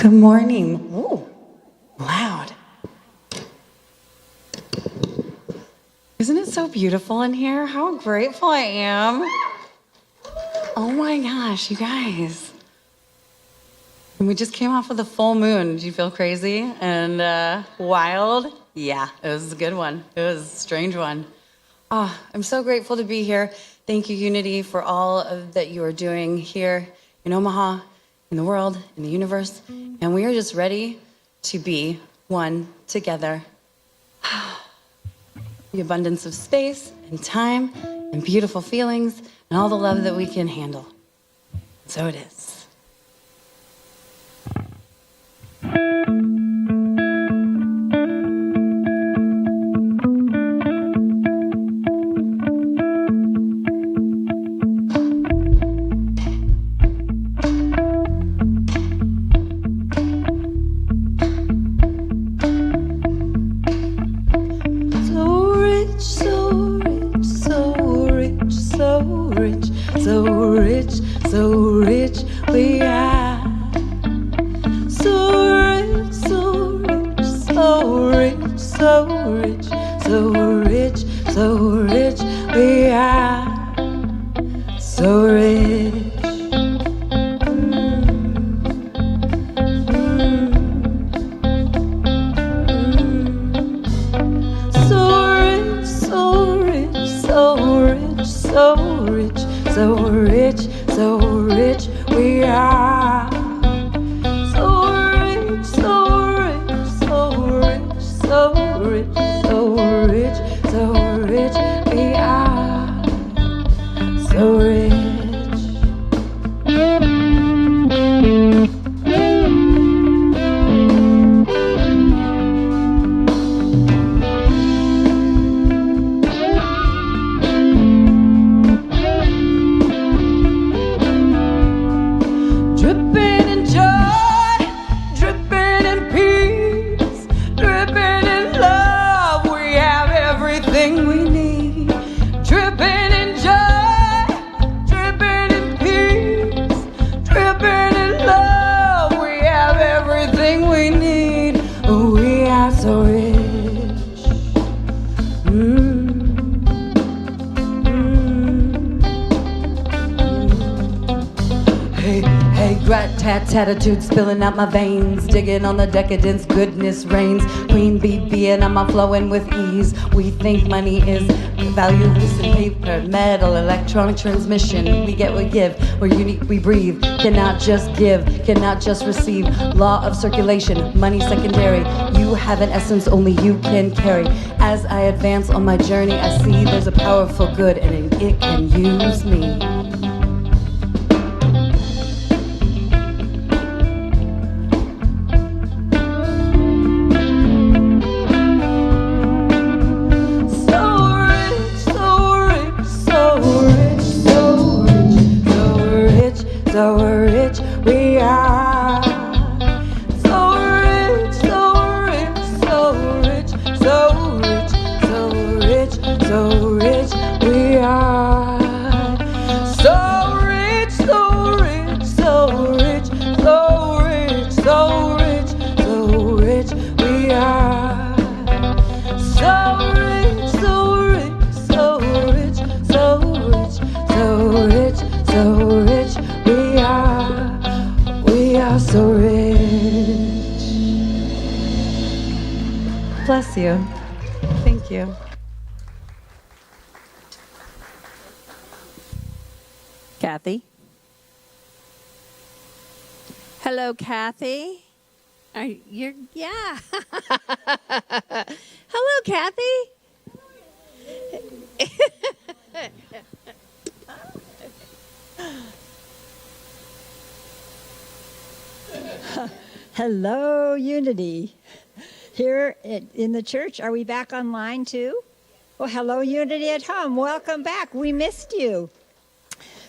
Good morning. Ooh, loud. Isn't it so beautiful in here? How grateful I am. Oh my gosh, you guys. And we just came off of the full moon. Did you feel crazy and wild? Yeah, it was a good one. It was a strange one. Oh, I'm so grateful to be here. Thank you, Unity, for all of that you are doing here in Omaha, in the world, in the universe. And we are just ready to be one together. The abundance of space and time and beautiful feelings and all the love that we can handle. So it is. Attitude spilling out my veins, digging on the decadence, goodness reigns. Queen bee being, I'm flowing with ease. We think money is valueless in paper, metal, electronic transmission. We get, we give, we're unique, we breathe. Cannot just give, cannot just receive. Law of circulation, money secondary. You have an essence only you can carry. As I advance on my journey, I see there's a powerful good and it can use me. Bless you. Thank you. Kathy. Hello, Kathy. Yeah. Hello, Kathy. Hello, Unity. Here in the church, are we back online too? Well, hello, Unity at home. Welcome back. We missed you.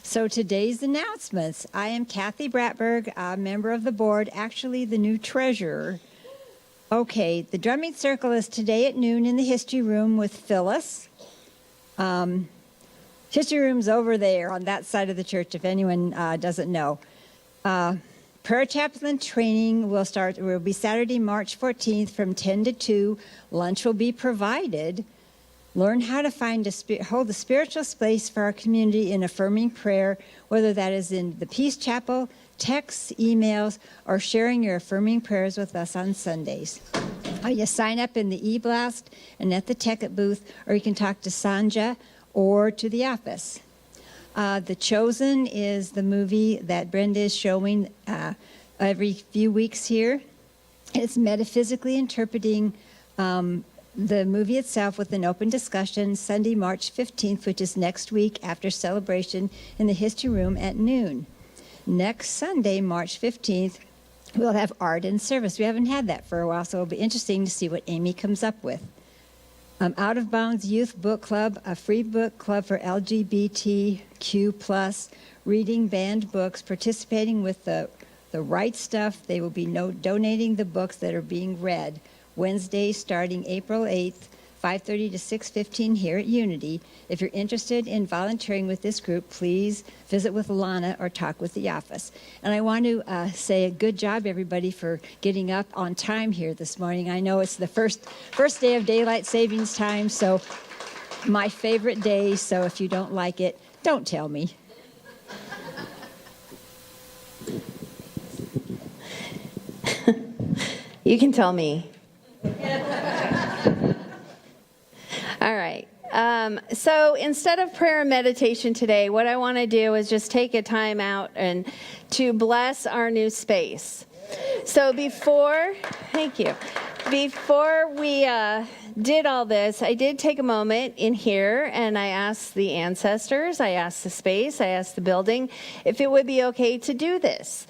So today's announcements. I am Kathy Bratberg, a member of the board, actually the new treasurer. Okay, the drumming circle is today at noon in the history room with Phyllis. History room's over there on that side of the church, if anyone doesn't know. Prayer chaplain training will be Saturday, March 14th from 10 to 2. Lunch will be provided. Learn how to hold a spiritual space for our community in affirming prayer, whether that is in the Peace Chapel, texts, emails, or sharing your affirming prayers with us on Sundays. You sign up in the e-blast and at the Ticket booth, or you can talk to Sanja or to the office. The Chosen is the movie that Brenda is showing every few weeks here. It's metaphysically interpreting the movie itself with an open discussion Sunday, March 15th, which is next week after celebration in the History Room at noon. Next Sunday, March 15th, we'll have art and service. We haven't had that for a while, so it'll be interesting to see what Amy comes up with. Out of Bounds Youth Book Club, a free book club for LGBTQ+, reading banned books, participating with the right stuff. They will be donating the books that are being read Wednesday starting April 8th, 5:30 to 6:15 here at Unity. If you're interested in volunteering with this group, please visit with Lana or talk with the office. And I want to say a good job, everybody, for getting up on time here this morning. I know it's the first day of daylight savings time, so my favorite day. So if you don't like it, don't tell me. You can tell me. All right. So instead of prayer and meditation today, what I want to do is just take a time out and to bless our new space. So thank you. Before we did all this, I did take a moment in here and I asked the ancestors, I asked the space, I asked the building if it would be okay to do this.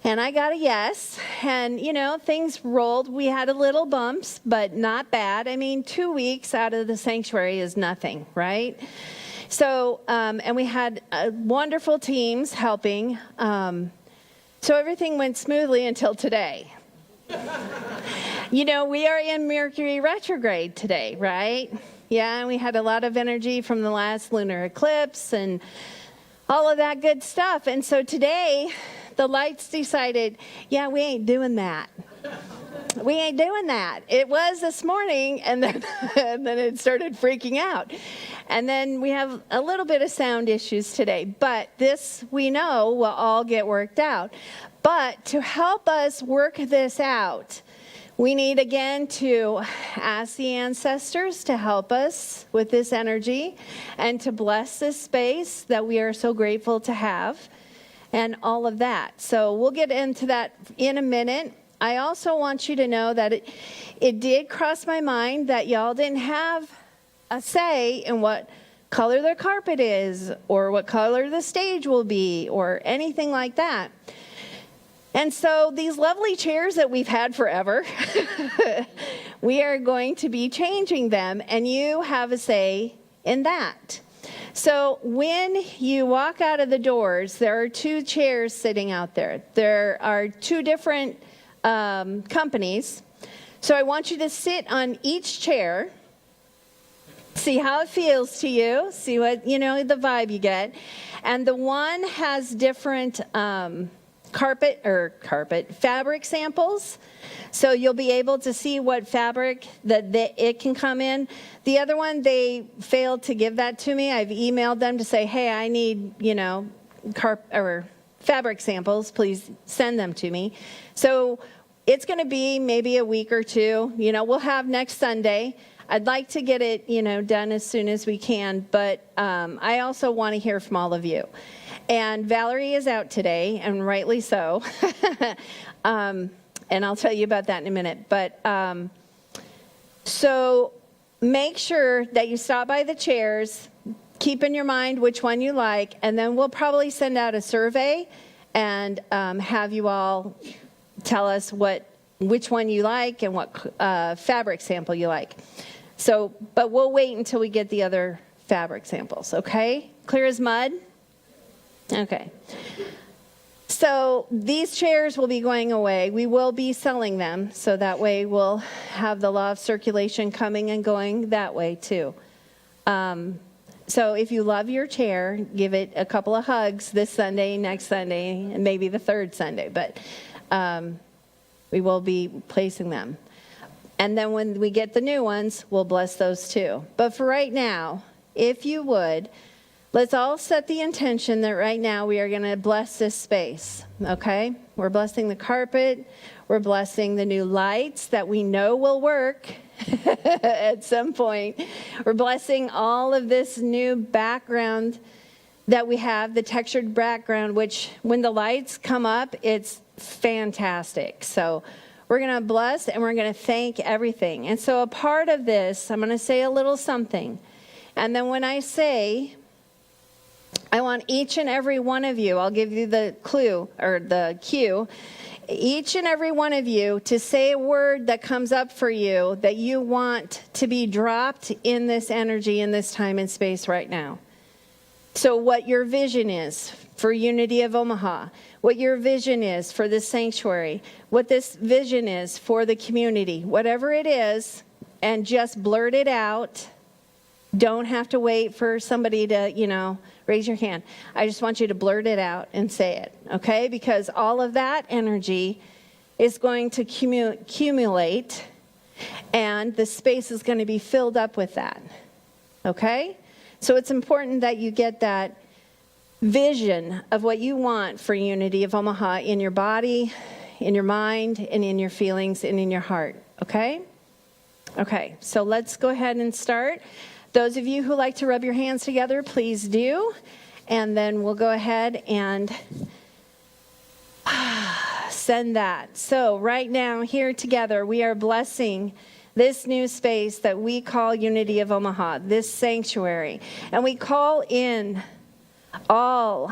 And I got a yes, and, things rolled. We had a little bumps, but not bad. I mean, 2 weeks out of the sanctuary is nothing, right? So, and we had wonderful teams helping. So everything went smoothly until today. We are in Mercury retrograde today, right? Yeah, and we had a lot of energy from the last lunar eclipse and all of that good stuff. And so today, the lights decided, yeah, we ain't doing that. We ain't doing that. It was this morning, and then it started freaking out. And then we have a little bit of sound issues today. But this, we know, will all get worked out. But to help us work this out, we need, again, to ask the ancestors to help us with this energy and to bless this space that we are so grateful to have. And all of that. So we'll get into that in a minute. I also want you to know that it did cross my mind that y'all didn't have a say in what color the carpet is or what color the stage will be or anything like that. And so these lovely chairs that we've had forever, we are going to be changing them, and you have a say in that. So when you walk out of the doors, there are 2 chairs sitting out there. There are 2 different companies. So I want you to sit on each chair, see how it feels to you, see what, the vibe you get. And the one has different fabric samples. So you'll be able to see what fabric that it can come in. The other one, they failed to give that to me. I've emailed them to say, hey, I need, fabric samples. Please send them to me. So it's going to be maybe a week or 2. We'll have next Sunday. I'd like to get it, done as soon as we can. But I also want to hear from all of you. And Valerie is out today, and rightly so. And I'll tell you about that in a minute. But so make sure that you stop by the chairs, keep in your mind which one you like, and then we'll probably send out a survey and have you all tell us which one you like and what fabric sample you like. So, but we'll wait until we get the other fabric samples, okay? Clear as mud? Okay. So these chairs will be going away. We will be selling them, so that way we'll have the law of circulation coming and going that way too. So if you love your chair, give it a couple of hugs this Sunday, next Sunday, and maybe the third Sunday. But we will be placing them. And then when we get the new ones, we'll bless those too. But for right now, if you would, let's all set the intention that right now we are going to bless this space, okay? We're blessing the carpet. We're blessing the new lights that we know will work at some point. We're blessing all of this new background that we have, the textured background, which when the lights come up, it's fantastic. So we're going to bless and we're going to thank everything. And so a part of this, I'm going to say a little something. And then when I say, I want each and every one of you, I'll give you the clue or the cue, each and every one of you to say a word that comes up for you that you want to be dropped in this energy, in this time and space right now. So what your vision is for Unity of Omaha, what your vision is for this sanctuary, what this vision is for the community, whatever it is, and just blurt it out. Don't have to wait for somebody to, raise your hand. I just want you to blurt it out and say it, okay? Because all of that energy is going to accumulate, and the space is going to be filled up with that, okay? So it's important that you get that vision of what you want for Unity of Omaha in your body, in your mind, and in your feelings, and in your heart, okay? Okay, so let's go ahead and start. Those of you who like to rub your hands together, please do. And then we'll go ahead and send that. So right now, here together, we are blessing this new space that we call Unity of Omaha, this sanctuary. And we call in all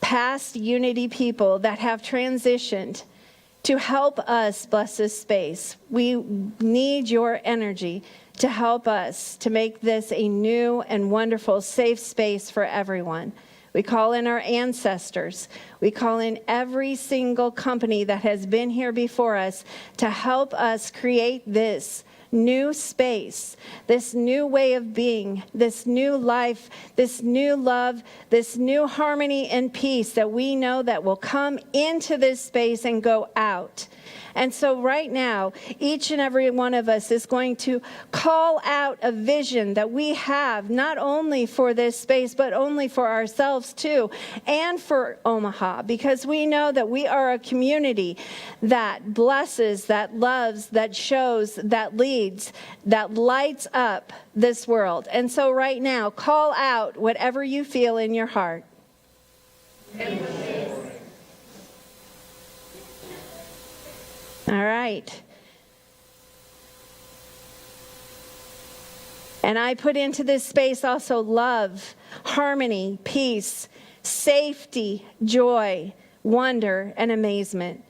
past Unity people that have transitioned to help us bless this space. We need your energy to help us to make this a new and wonderful, safe space for everyone. We call in our ancestors. We call in every single company that has been here before us to help us create this new space, this new way of being, this new life, this new love, this new harmony and peace that we know that will come into this space and go out. And so right now, each and every one of us is going to call out a vision that we have, not only for this space, but only for ourselves too, and for Omaha, because we know that we are a community that blesses, that loves, that shows, that leads, that lights up this world. And so right now, call out whatever you feel in your heart. All right. And I put into this space also love, harmony, peace, safety, joy, wonder, and amazement.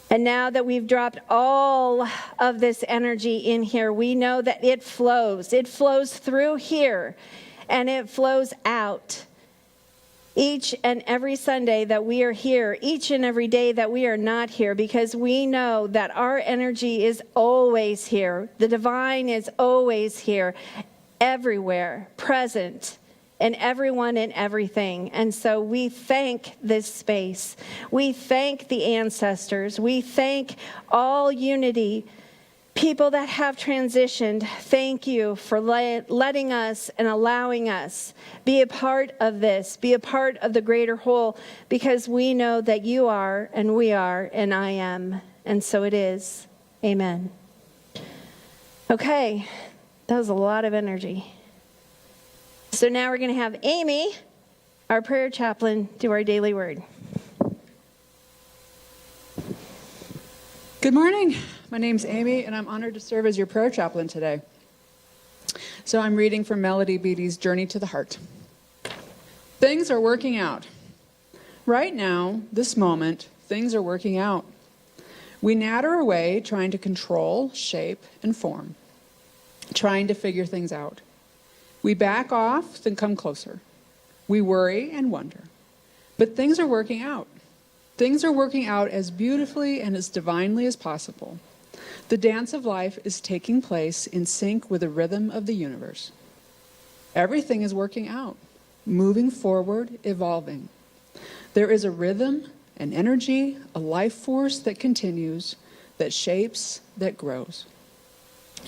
And now that we've dropped all of this energy in here, we know that it flows. It flows through here, and it flows out. Each and every Sunday that we are here, each and every day that we are not here, because we know that our energy is always here. The divine is always here, everywhere, present, and everyone and everything. And so we thank this space. We thank the ancestors. We thank all Unity people that have transitioned. Thank you for letting us and allowing us be a part of this, be a part of the greater whole, because we know that you are, and we are, and I am. And so it is. Amen. Okay, that was a lot of energy. So now we're going to have Amy, our prayer chaplain, do our daily word. Good morning. My name's Amy, and I'm honored to serve as your prayer chaplain today. So I'm reading from Melody Beattie's Journey to the Heart. Things are working out. Right now, this moment, things are working out. We natter away trying to control, shape, and form, trying to figure things out. We back off, then come closer. We worry and wonder. But things are working out. Things are working out as beautifully and as divinely as possible. The dance of life is taking place in sync with the rhythm of the universe. Everything is working out, moving forward, evolving. There is a rhythm, an energy, a life force that continues, that shapes, that grows.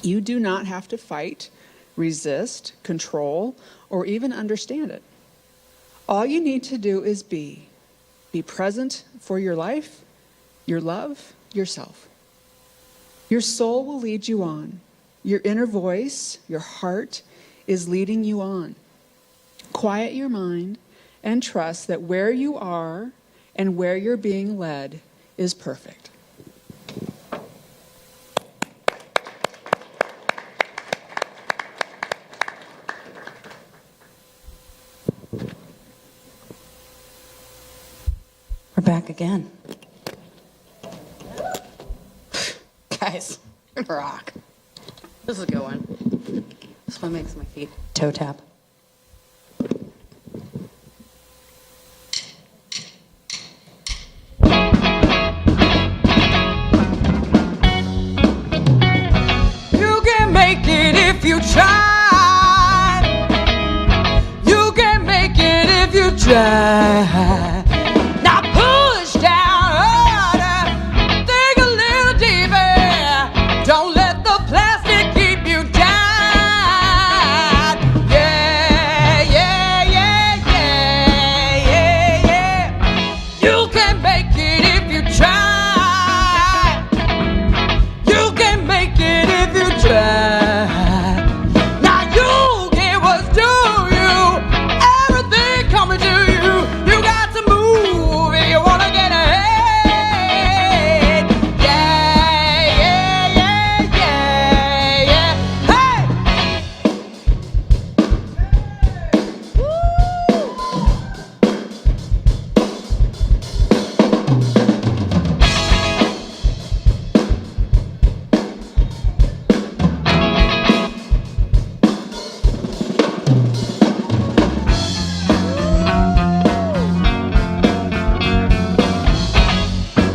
You do not have to fight, resist, control, or even understand it. All you need to do is be. Be present for your life, your love, yourself. Your soul will lead you on. Your inner voice, your heart, is leading you on. Quiet your mind and trust that where you are and where you're being led is perfect. We're back again. Guys, we're gonna rock. This is a good one. This one makes my feet toe tap. You can make it if you try. You can make it if you try. Now push down harder. Think a little deeper. Don't let the plastic keep you down. Yeah, yeah, yeah, yeah, yeah, yeah. You can make it if you try. You can make it if you try. Now you get what's due you. Everything coming to you. You got to move if you wanna get ahead. Yeah, yeah, yeah, yeah, yeah. Hey!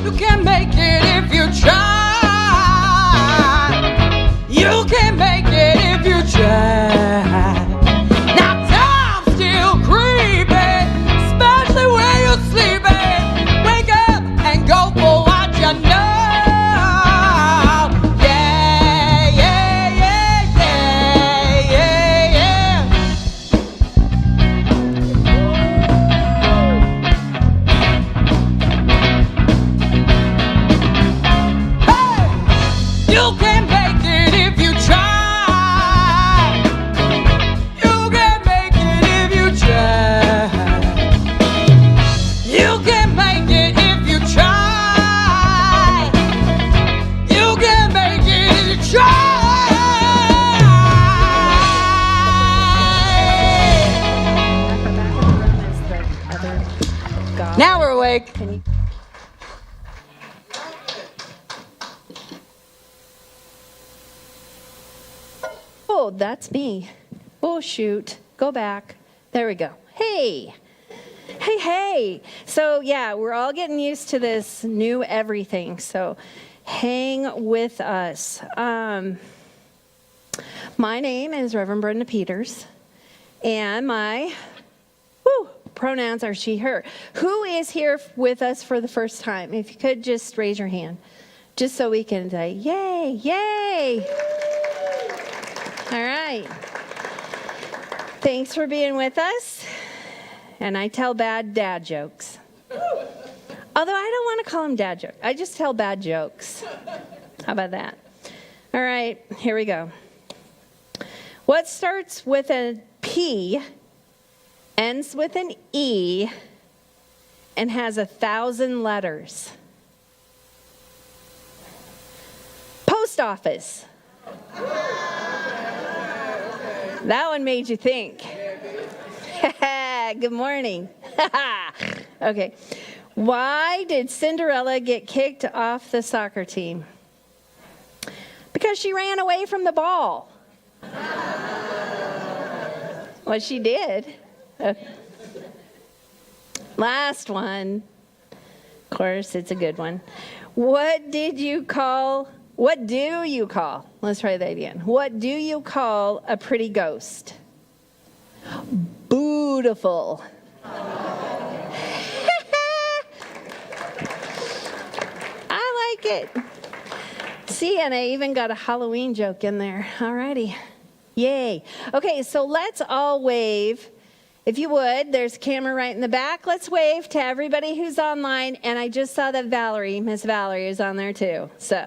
You can make it if you try. You can make it if you try. Now time's still creeping, especially when you're sleeping. Wake up and go for what you know. Yeah, yeah, yeah, yeah, yeah, yeah. You can make it if you try. You can make it if you try. You can make it if you try. You can make it if you try. Now we're awake. Oh, that's me. Oh, shoot. Go back. There we go. Hey. Hey, hey. So, yeah, we're all getting used to this new everything. So, hang with us. My name is Reverend Brenda Peters, and my pronouns are she, her. Who is here with us for the first time? If you could just raise your hand, just so we can say, yay, yay. All right. Thanks for being with us. And I tell bad dad jokes. Although I don't want to call them dad jokes. I just tell bad jokes. How about that? All right, here we go. What starts with a P, ends with an E, and has 1,000 letters? Post office. That one made you think. Good morning. Okay. Why did Cinderella get kicked off the soccer team? Because she ran away from the ball. Well, she did. Okay. Last one. Of course, it's a good one. What do you call, let's try that again. What do you call a pretty ghost? Beautiful. I like it. See, and I even got a Halloween joke in there. Alrighty. Yay. Okay, so let's all wave. If you would, there's a camera right in the back. Let's wave to everybody who's online. And I just saw that Miss Valerie, is on there too. So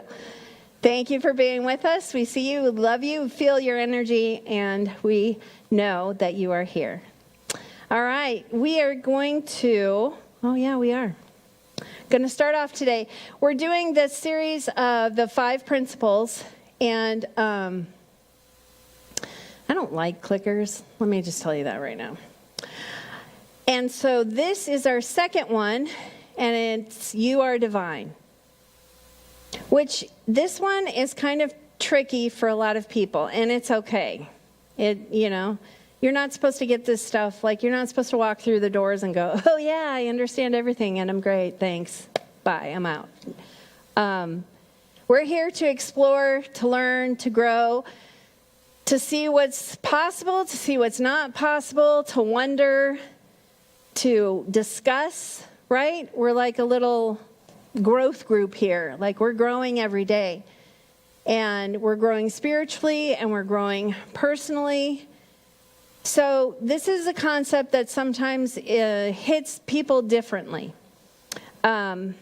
thank you for being with us. We see you, love you, feel your energy, and we know that you are here. All right, we are going to, we are going to start off today. We're doing this series of the 5 principles, and I don't like clickers. Let me just tell you that right now. And so this is our second one, and it's You Are Divine, which this one is kind of tricky for a lot of people, and it's okay. You're not supposed to get this stuff, like you're not supposed to walk through the doors and go, oh yeah, I understand everything and I'm great, thanks, bye, I'm out. We're here to explore, to learn, to grow, to see what's possible, to see what's not possible, to wonder, to discuss, right? We're like a little growth group here, like we're growing every day. And we're growing spiritually and we're growing personally. So this is a concept that sometimes hits people differently in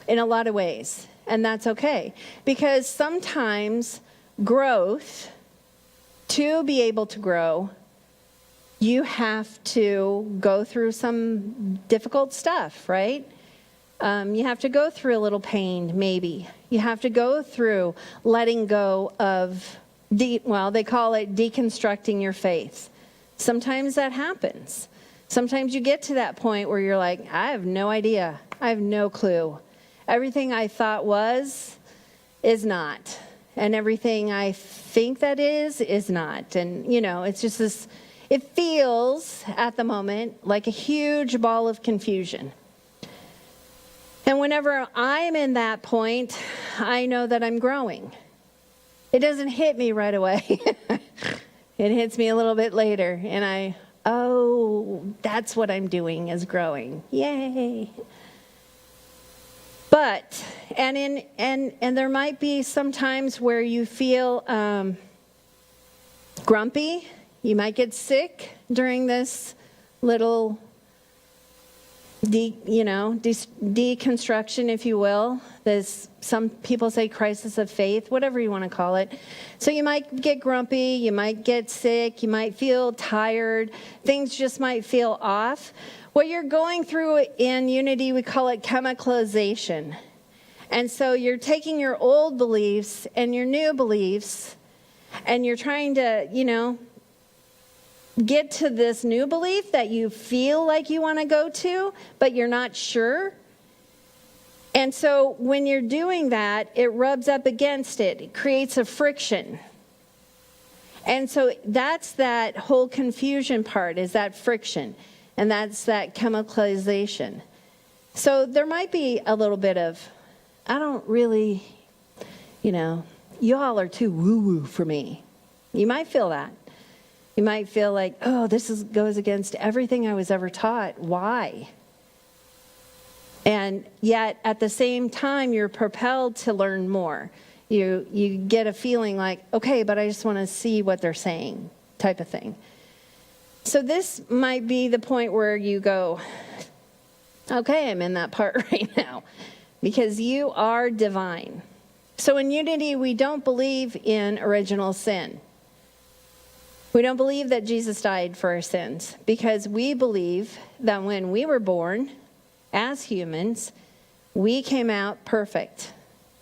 a lot of ways. And that's okay. Because sometimes growth, to be able to grow, you have to go through some difficult stuff, right? You have to go through a little pain, maybe. You have to go through letting go of, they call it deconstructing your faith. Sometimes that happens. Sometimes you get to that point where you're like, I have no idea. I have no clue. Everything I thought was is not. And everything I think that is not. And, it's just this, it feels at the moment like a huge ball of confusion. And whenever I'm in that point, I know that I'm growing. It doesn't hit me right away. It hits me a little bit later. And that's what I'm doing, is growing. Yay. But, and there might be some times where you feel grumpy. You might get sick during this little deconstruction, if you will. There's some people say crisis of faith, whatever you want to call it. So you might get grumpy, you might get sick, you might feel tired, things just might feel off. What you're going through in Unity, we call it chemicalization. And so you're taking your old beliefs and your new beliefs, and you're trying to, get to this new belief that you feel like you want to go to, but you're not sure. And so when you're doing that, it rubs up against it. It creates a friction. And so that's that whole confusion part, is that friction. And that's that chemicalization. So there might be a little bit of, I don't really, y'all are too woo-woo for me. You might feel that. You might feel like, this goes against everything I was ever taught. Why? And yet, at the same time, you're propelled to learn more. You get a feeling like, okay, but I just want to see what they're saying, type of thing. So this might be the point where you go, okay, I'm in that part right now, because you are divine. So in Unity, we don't believe in original sin. We don't believe that Jesus died for our sins, because we believe that when we were born as humans, we came out perfect,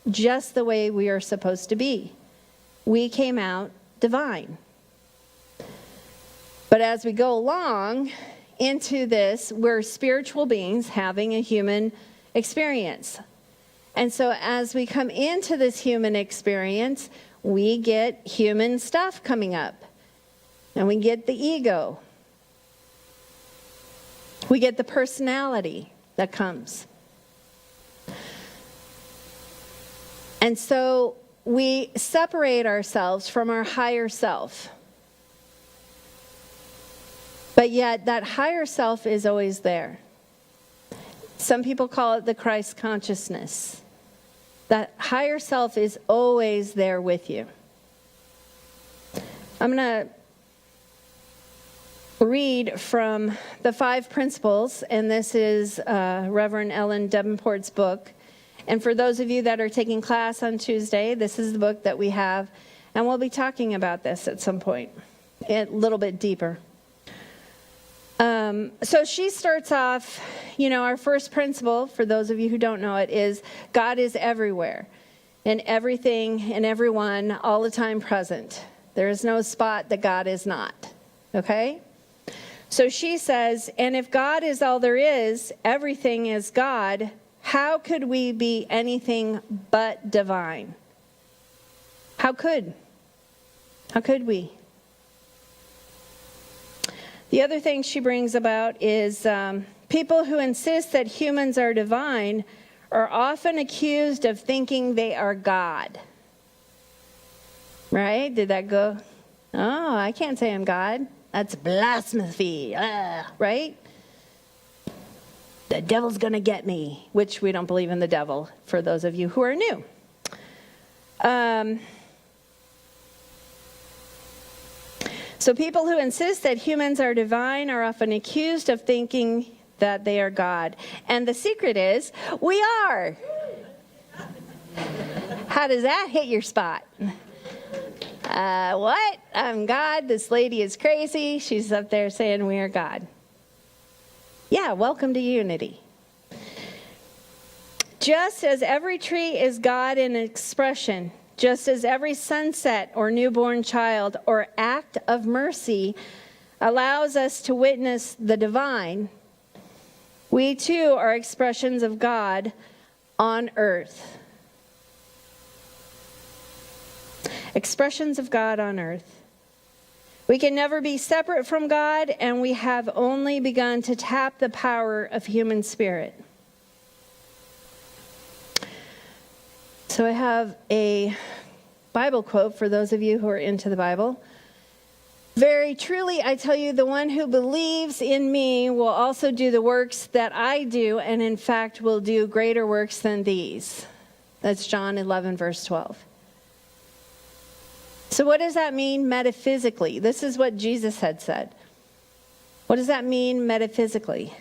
just the way we are supposed to be. We came out divine. But as we go along into this, we're spiritual beings having a human experience. And so as we come into this human experience, we get human stuff coming up. And we get the ego. We get the personality that comes. And so we separate ourselves from our higher self. But yet that higher self is always there. Some people call it the Christ consciousness. That higher self is always there with you. I'm going to read from the 5 Principles, and this is Reverend Ellen Davenport's book. And for those of you that are taking class on Tuesday, this is the book that we have, and we'll be talking about this at some point, a little bit deeper. So she starts off, our first principle, for those of you who don't know it, is God is everywhere, in everything and everyone, all the time present. There is no spot that God is not. Okay? So she says, and if God is all there is, everything is God, how could we be anything but divine? How could we? The other thing she brings about is people who insist that humans are divine are often accused of thinking they are God. Right? Did that go? Oh, I can't say I'm God. That's blasphemy. Right? The devil's going to get me, which we don't believe in the devil, for those of you who are new. So people who insist that humans are divine are often accused of thinking that they are God. And the secret is, we are. How does that hit your spot? What? I'm God. This lady is crazy. She's up there saying we are God. Yeah, welcome to unity. Just as every tree is God in expression, just as every sunset or newborn child or act of mercy allows us to witness the divine, we too are expressions of God on earth. Expressions of God on earth. We can never be separate from God, and we have only begun to tap the power of human spirit. So I have a Bible quote for those of you who are into the Bible. Very truly, I tell you, the one who believes in me will also do the works that I do, and in fact will do greater works than these. That's John 11, verse 12. So what does that mean metaphysically? This is what Jesus had said. What does that mean metaphysically?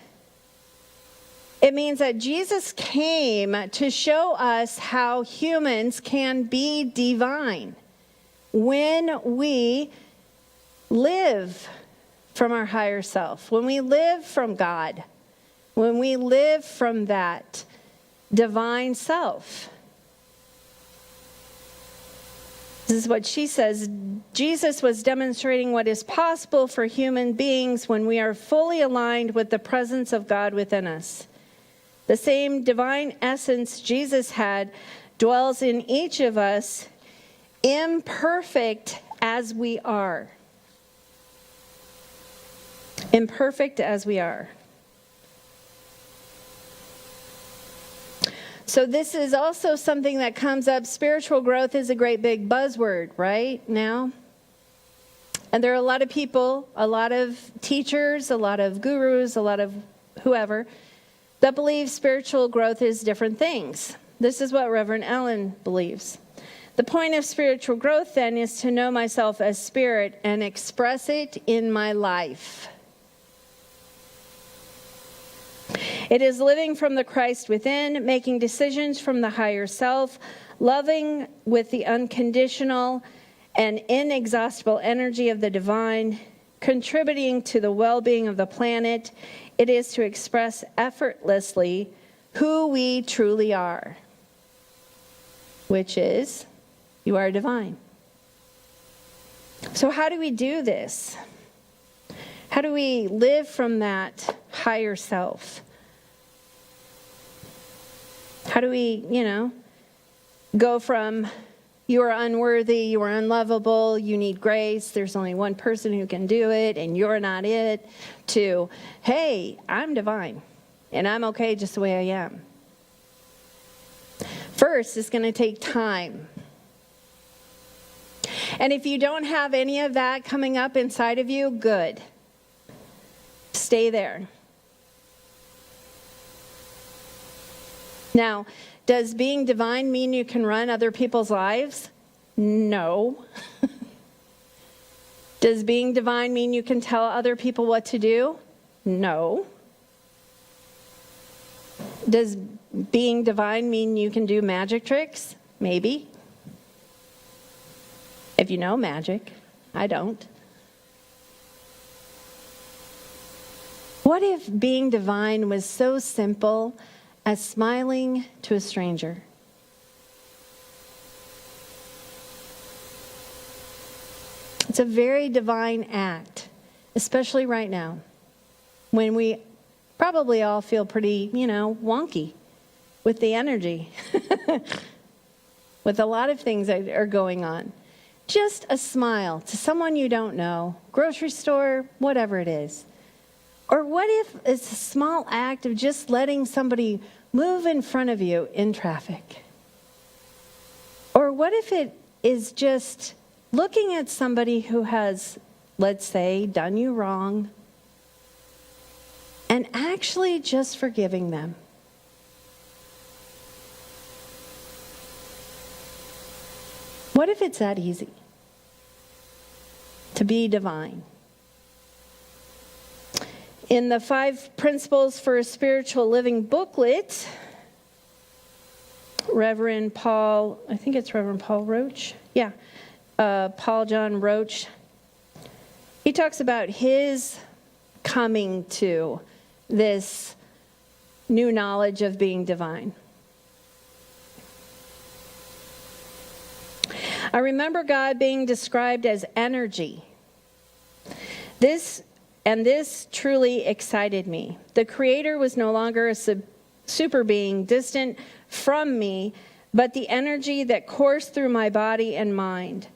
It means that Jesus came to show us how humans can be divine when we live from our higher self, when we live from God, when we live from that divine self. This is what she says. Jesus was demonstrating what is possible for human beings when we are fully aligned with the presence of God within us. The same divine essence Jesus had dwells in each of us, imperfect as we are. Imperfect as we are. So this is also something that comes up. Spiritual growth is a great big buzzword right now. And there are a lot of people, a lot of teachers, a lot of gurus, a lot of whoever, that believe spiritual growth is different things. This is what Reverend Ellen believes. The point of spiritual growth, then, is to know myself as spirit and express it in my life. It is living from the Christ within, making decisions from the higher self, loving with the unconditional and inexhaustible energy of the divine, contributing to the well-being of the planet. It is to express effortlessly who we truly are, which is, you are divine. So how do we do this? How do we live from that higher self? How do we, go from you are unworthy, you are unlovable, you need grace, there's only one person who can do it, and you're not it, to, hey, I'm divine, and I'm okay just the way I am. First, it's going to take time. And if you don't have any of that coming up inside of you, good. Stay there. Now, does being divine mean you can run other people's lives? No. Does being divine mean you can tell other people what to do? No. Does being divine mean you can do magic tricks? Maybe. If you know magic. I don't. What if being divine was so simple as smiling to a stranger? It's a very divine act, especially right now, when we probably all feel pretty, wonky with the energy, with a lot of things that are going on. Just a smile to someone you don't know, grocery store, whatever it is. Or what if it's a small act of just letting somebody move in front of you in traffic? Or what if it is just looking at somebody who has, let's say, done you wrong, and actually just forgiving them? What if it's that easy to be divine? In the 5 Principles for a Spiritual Living booklet, Reverend Paul Roach? Yeah, Paul John Roach. He talks about his coming to this new knowledge of being divine. I remember God being described as energy. This truly excited me. The Creator was no longer a super being distant from me, but the energy that coursed through my body and mind.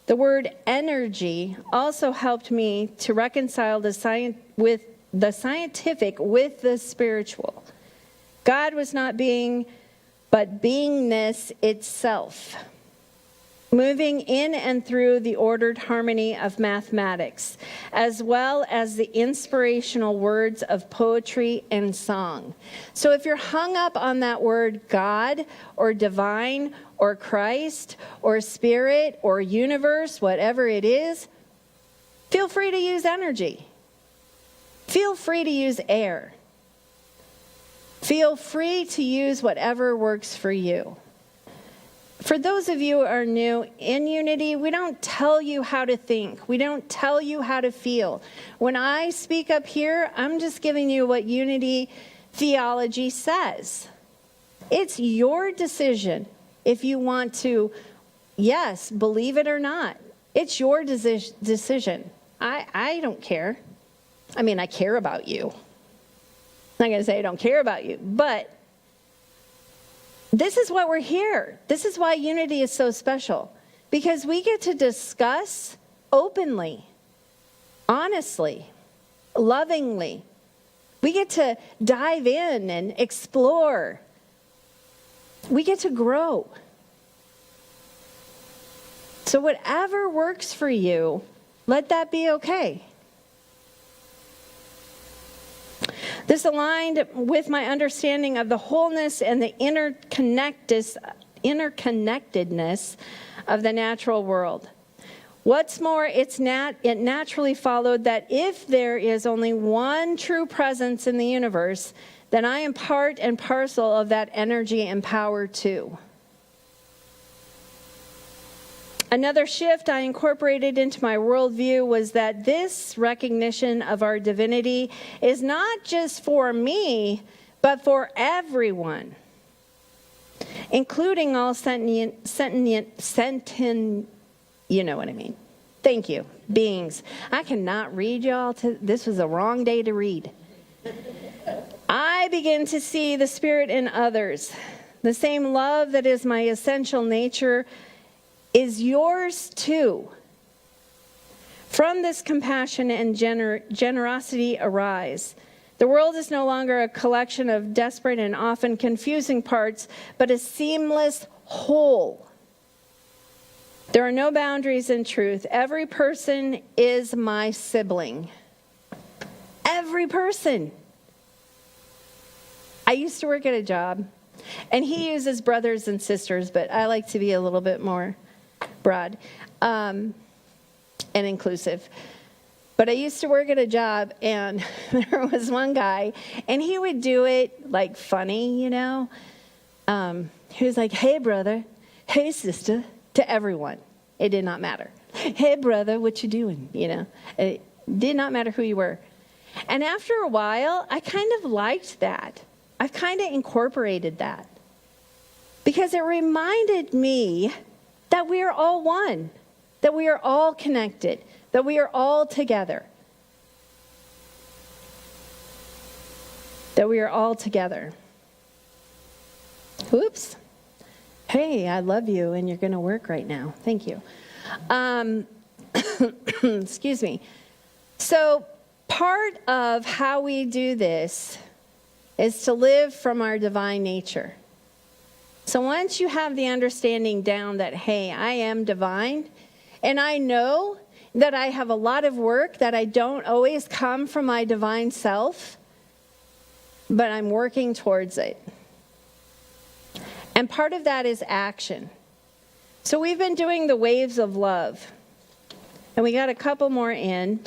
The word energy also helped me to reconcile the scientific with the spiritual. God was not being, but beingness itself, moving in and through the ordered harmony of mathematics, as well as the inspirational words of poetry and song. So if you're hung up on that word God or divine or Christ or spirit or universe, whatever it is, feel free to use energy. Feel free to use air. Feel free to use whatever works for you. For those of you who are new in Unity, we don't tell you how to think. We don't tell you how to feel. When I speak up here, I'm just giving you what Unity theology says. It's your decision if you want to, yes, believe it or not. It's your decision. I don't care. I mean, I care about you. I'm not going to say I don't care about you, but this is why we're here. This is why Unity is so special. Because we get to discuss openly, honestly, lovingly. We get to dive in and explore. We get to grow. So whatever works for you, let that be okay. This aligned with my understanding of the wholeness and the interconnectedness of the natural world. What's more, it naturally followed that if there is only one true presence in the universe, then I am part and parcel of that energy and power too. Another shift I incorporated into my worldview was that this recognition of our divinity is not just for me, but for everyone, including all sentient, you know what I mean. Thank you, beings. I cannot read y'all. This was the wrong day to read. I begin to see the Spirit in others. The same love that is my essential nature is yours too. From this compassion and generosity arise. The world is no longer a collection of desperate and often confusing parts, but a seamless whole. There are no boundaries in truth. Every person is my sibling. Every person. I used to work at a job, and he uses brothers and sisters, but I like to be a little bit more broad and inclusive. But I used to work at a job, and there was one guy, and he would do it like funny, you know. He was like, "Hey, brother. Hey, sister," to everyone. It did not matter. "Hey, brother, what you doing?" You know, it did not matter who you were. And after a while, I kind of liked that. I've kind of incorporated that because it reminded me that we are all one, that we are all connected, that we are all together. That we are all together. Oops. Hey, I love you, and you're going to work right now. Thank you. Excuse me. So part of how we do this is to live from our divine nature. So once you have the understanding down that, hey, I am divine, and I know that I have a lot of work that I don't always come from my divine self, but I'm working towards it. And part of that is action. So we've been doing the waves of love, and we got a couple more in.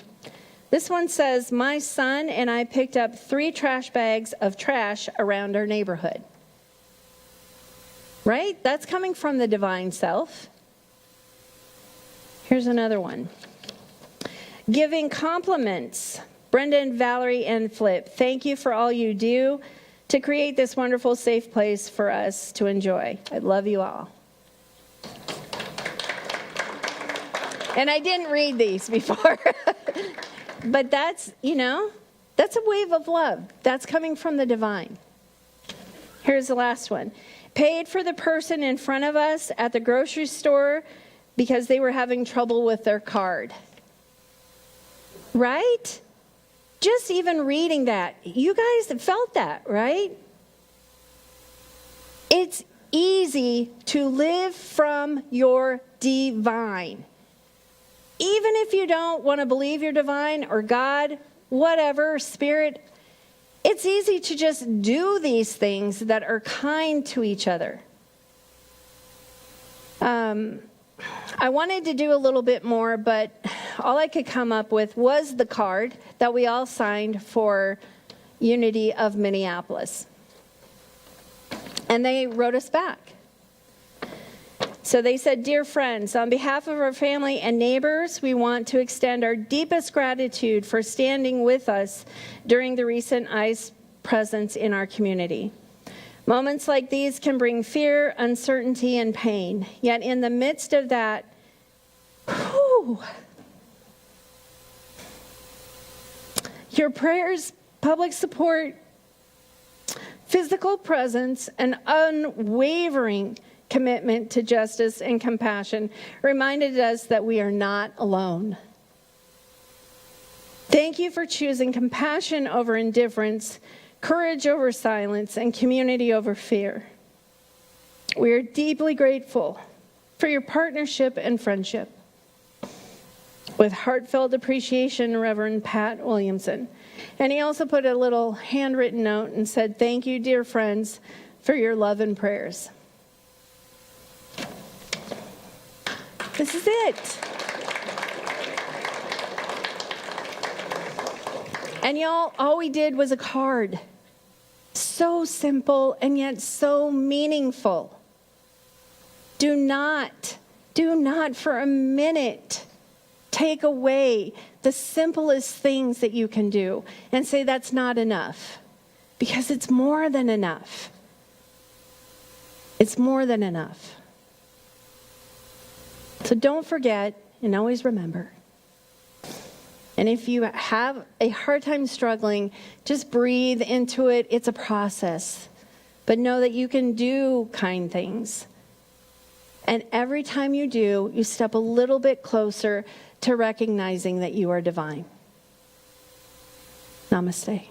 This one says, "My son and I picked up 3 trash bags of trash around our neighborhood." Right? That's coming from the divine self. Here's another one. Giving compliments. Brendan, Valerie, and Flip, thank you for all you do to create this wonderful, safe place for us to enjoy. I love you all. And I didn't read these before. But that's, that's a wave of love. That's coming from the divine. Here's the last one. Paid for the person in front of us at the grocery store because they were having trouble with their card. Right? Just even reading that. You guys felt that, right? It's easy to live from your divine. Even if you don't want to believe you're divine or God, whatever, spirit, it's easy to just do these things that are kind to each other. I wanted to do a little bit more, but all I could come up with was the card that we all signed for Unity of Minneapolis. And they wrote us back. So they said, "Dear friends, on behalf of our family and neighbors, we want to extend our deepest gratitude for standing with us during the recent ICE presence in our community. Moments like these can bring fear, uncertainty, and pain. Yet in the midst of that, your prayers, public support, physical presence, and unwavering commitment to justice and compassion reminded us that we are not alone. Thank you for choosing compassion over indifference, courage over silence, and community over fear. We are deeply grateful for your partnership and friendship. With heartfelt appreciation, Reverend Pat Williamson." And he also put a little handwritten note and said, "Thank you, dear friends, for your love and prayers." This is it. And y'all, all we did was a card. So simple and yet so meaningful. Do not for a minute take away the simplest things that you can do and say that's not enough. Because it's more than enough. It's more than enough. So don't forget and always remember. And if you have a hard time struggling, just breathe into it. It's a process. But know that you can do kind things. And every time you do, you step a little bit closer to recognizing that you are divine. Namaste.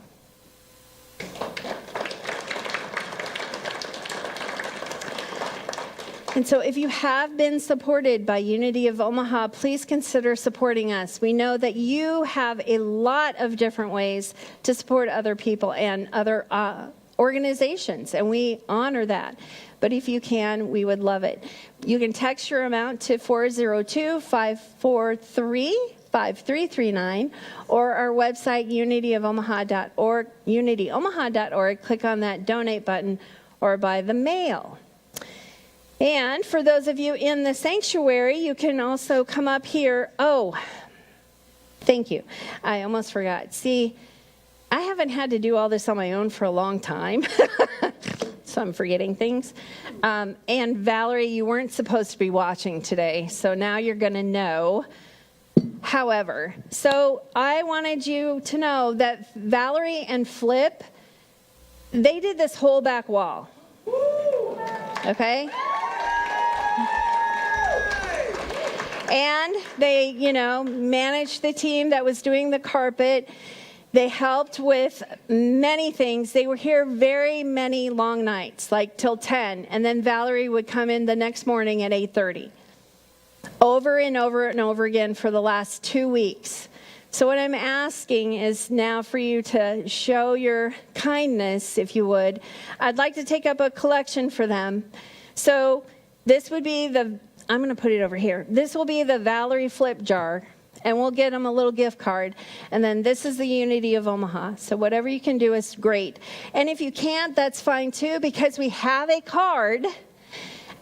And so if you have been supported by Unity of Omaha, please consider supporting us. We know that you have a lot of different ways to support other people and other organizations, and we honor that. But if you can, we would love it. You can text your amount to 402-543-5339 or our website, unityofomaha.org, unityomaha.org. Click on that donate button or by the mail. And for those of you in the sanctuary, you can also come up here. Oh, thank you. I almost forgot. See, I haven't had to do all this on my own for a long time, so I'm forgetting things. And Valerie, you weren't supposed to be watching today, so now you're going to know. However, so I wanted you to know that Valerie and Flip, they did this whole back wall. Okay? And they, managed the team that was doing the carpet. They helped with many things. They were here very many long nights, like till 10. And then Valerie would come in the next morning at 8:30. Over and over and over again for the last 2 weeks. So what I'm asking is now for you to show your kindness, if you would. I'd like to take up a collection for them. So this would be I'm going to put it over here. This will be the Valerie Flip jar, and we'll get them a little gift card. And then this is the Unity of Omaha. So whatever you can do is great. And if you can't, that's fine too, because we have a card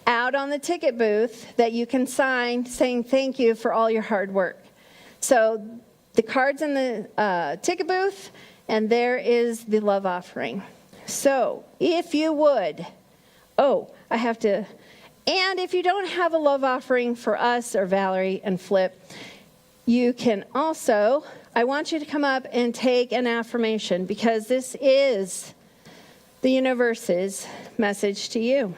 out on the ticket booth that you can sign saying thank you for all your hard work. So the card's in the ticket booth, and there is the love offering. So if you would, and if you don't have a love offering for us or Valerie and Flip, you can also, I want you to come up and take an affirmation, because this is the universe's message to you.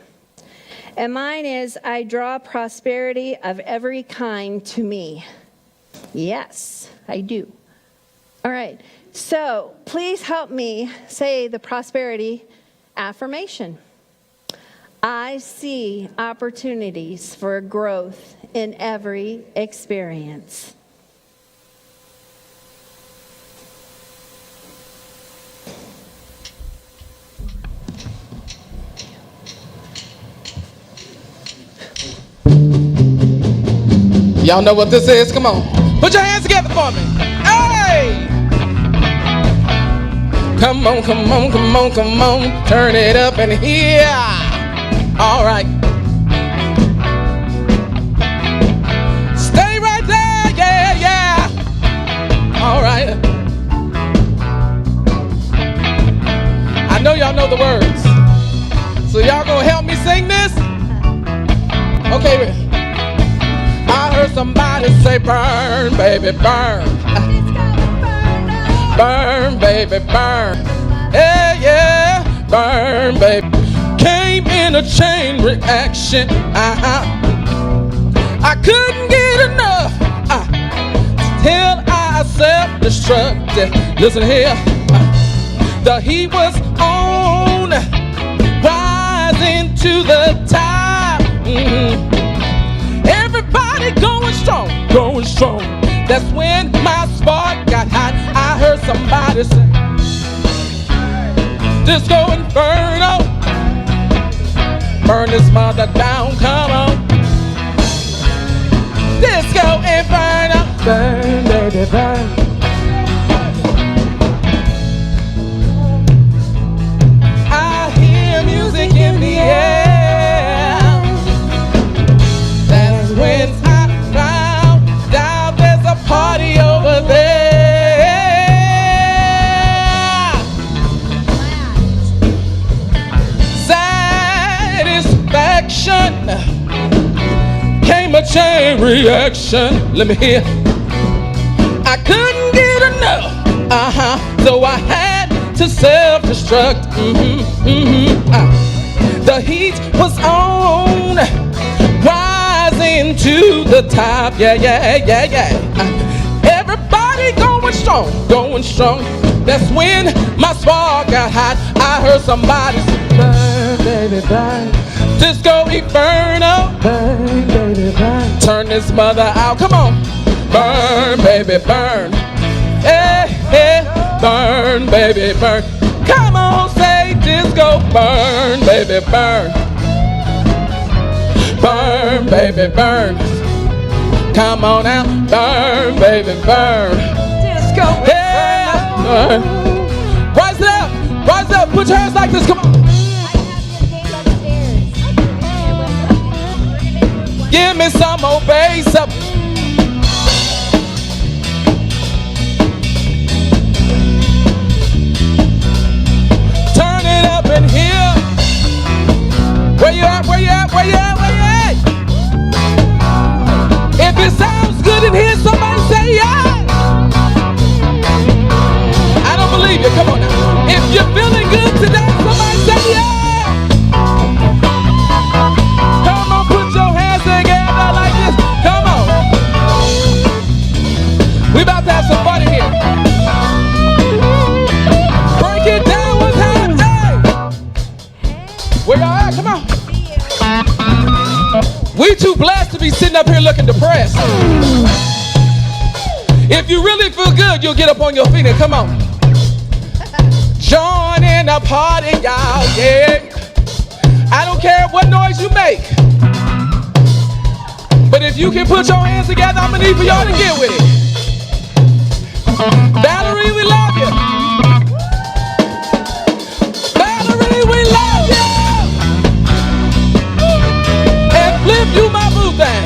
And mine is, I draw prosperity of every kind to me. Yes, I do. All right, so please help me say the prosperity affirmation. I see opportunities for growth in every experience. Y'all know what this is? Come on. Put your hands together for me. Hey! Come on, come on, come on, come on. Turn it up in here. All right. Stay right there. Yeah, yeah. All right. I know y'all know the words. So y'all gonna help me sing this? Okay. I heard somebody say, burn, baby, burn. Burn, baby, burn. Yeah, yeah, burn, baby. Came in a chain reaction. I couldn't get enough till I self-destructed. Listen here. The heat was on, rising to the top. Everybody going strong, going strong. That's when my spark got hot. I heard somebody say, Disco Inferno, burn this mother down, come on. Disco Inferno, burn, baby, burn. I hear music in the air. That's when I found out there's a party over there. Satisfaction came a chain reaction. Let me hear. I couldn't get enough, so I had to self-destruct. The heat was on, rising to the top. Yeah, yeah, yeah, yeah. Everybody going strong, going strong. That's when my spark got hot. I heard somebody say, burn, baby, burn. Disco Inferno. Burn, baby, burn. Turn this mother out. Come on. Burn, baby, burn. Hey, hey. Burn, baby, burn. Come on, say disco. Burn, baby, burn. Burn, baby, burn. Come on out. Burn, baby, burn. Disco. Yeah. Burn. Rise it up. Rise up. Put your hands like this. Come on. Give me some more bass up. Turn it up in here. Where you at? Where you at? Where you at? Where you at? If it sounds good in here, somebody say yeah. I don't believe you. Come on now. If you're feeling good today, somebody say yeah. Come on, put your hands together like this. Come on. We about to have some fun in here. Break it down one time. Hey. Where y'all at? Come on. We too blessed to be sitting up here looking depressed. If you really feel good, you'll get up on your feet and come on. Join in the party, y'all, yeah. I don't care what noise you make. But if you can put your hands together, I'm gonna need for y'all to get with it. Valerie, we love you. Valerie, we love you. And Flip, you my boo thing.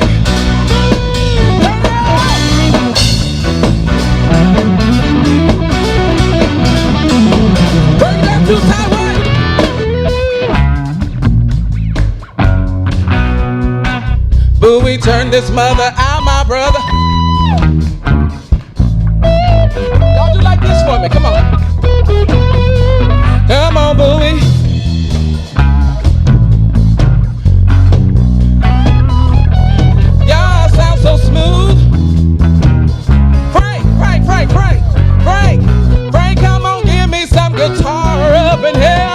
Bring that too tight, right? Boo, we turn this mother out, my brother. Y'all do like this for me, come on. Come on, Booey. Y'all sound so smooth. Frank, Frank, Frank, Frank, Frank. Frank, come on, give me some guitar up in here.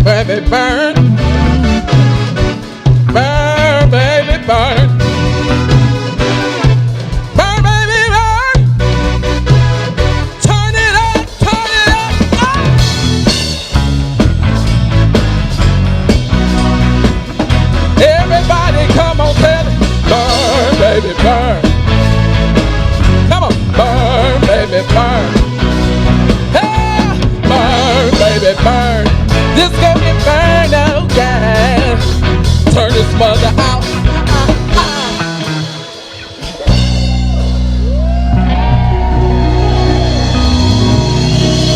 Baby, burn. Burn, baby, burn. Burn, baby, burn. Turn it up, turn it up. Ah! Everybody come on, tell it. Burn, baby, burn. Come on, burn, baby, burn. Hey, burn, baby, burn. Disco Inferno, yeah. Turn this mother out.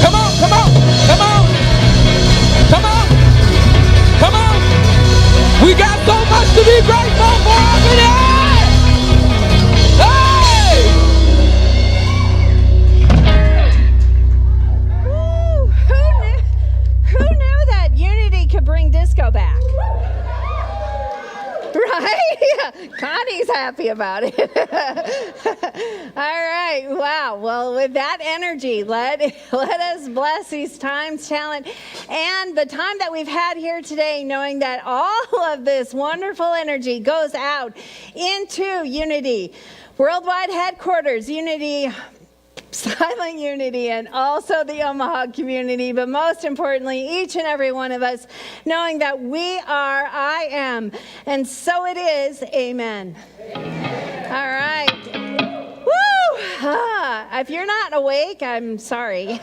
Come on, come on, come on. Come on, come on. We got so much to be grateful for today. Hey! Who knew that unity could bring disco back? Right? Connie's happy about it. All right. Wow. Well, with that energy, let us bless these times, talent, and the time that we've had here today, knowing that all of this wonderful energy goes out into Unity Worldwide Headquarters, Unity Silent Unity, and also the Omaha community, but most importantly, each and every one of us, knowing that we are, I am, and so it is, amen. All right. Woo! If you're not awake, I'm sorry.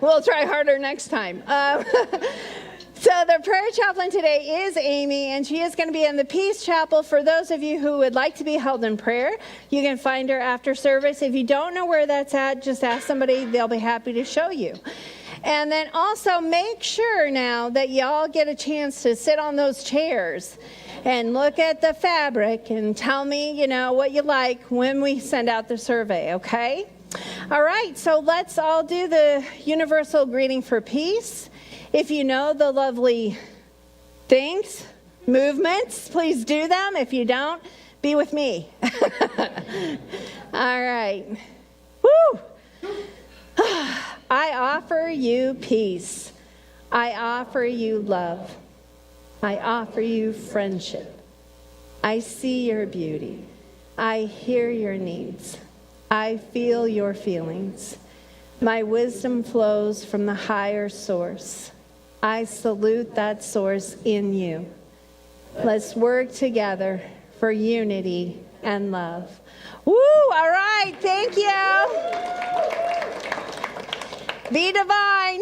We'll try harder next time. So the prayer chaplain today is Amy, and she is going to be in the Peace Chapel. For those of you who would like to be held in prayer, you can find her after service. If you don't know where that's at, just ask somebody. They'll be happy to show you. And then also make sure now that y'all get a chance to sit on those chairs and look at the fabric and tell me, what you like when we send out the survey, okay? All right, so let's all do the universal greeting for peace. If you know the lovely things, movements, please do them. If you don't, be with me. All right. Woo! I offer you peace. I offer you love. I offer you friendship. I see your beauty. I hear your needs. I feel your feelings. My wisdom flows from the higher source. I salute that source in you. Let's work together for unity and love. Woo! All right. Thank you. Be divine.